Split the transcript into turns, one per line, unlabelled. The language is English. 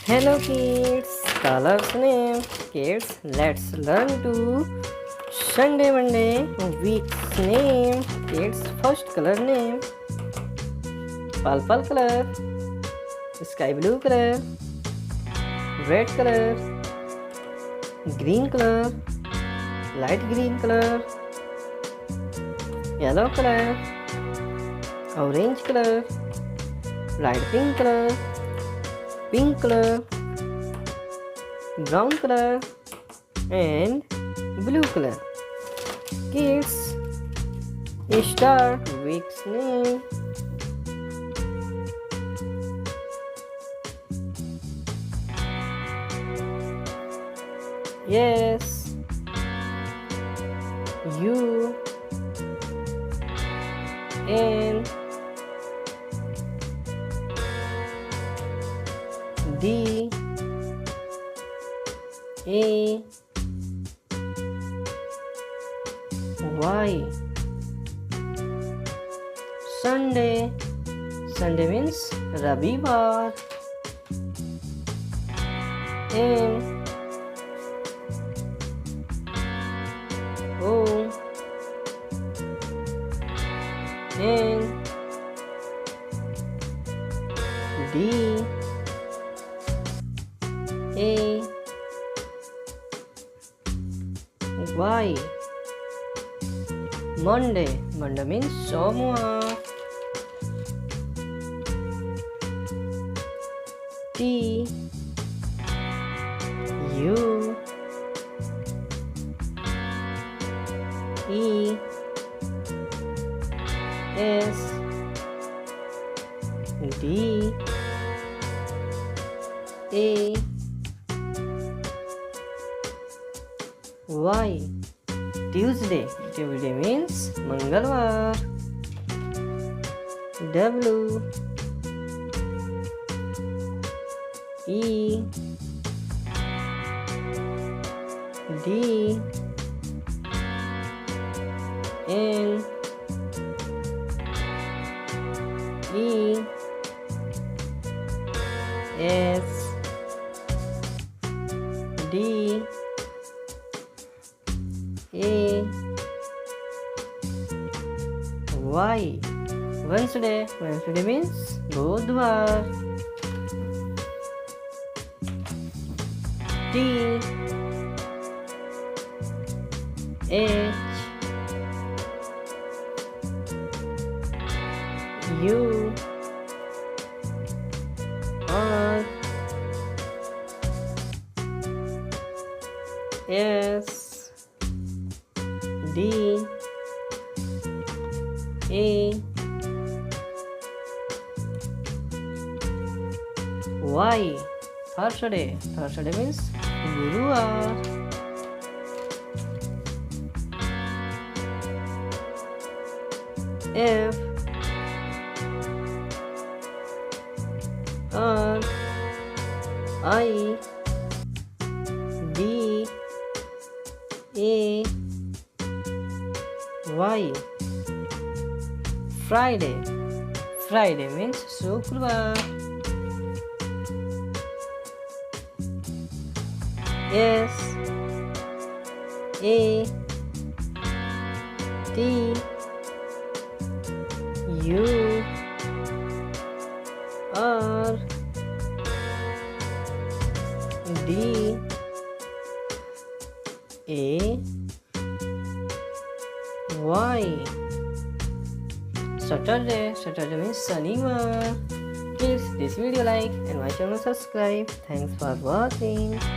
Hello kids, colors name. Kids, let's learn to Sunday, Monday, week's name. Kids, first color name. Purple color, sky blue color, red color, green color, light green color, yellow color, orange color, light pink color, pink color, brown color, and blue color. Kids, start week's name. Yes, U N D A Y. Sunday. Sunday means Ravivar. M O N D A Y. Monday. Monday means Somawar. T U E S D A Y. Tuesday. Tuesday means Mangalwar. W E D N E S D A Y. Wednesday. Wednesday means Budhwar. T H U R S D A Y. Thursday. Thursday means Guruvar. F R I D A Y. Friday. Friday means Shukrar. S A T U R D A Y. Saturday. Saturday means Shaniwar. Please this video like and my channel subscribe. Thanks for watching.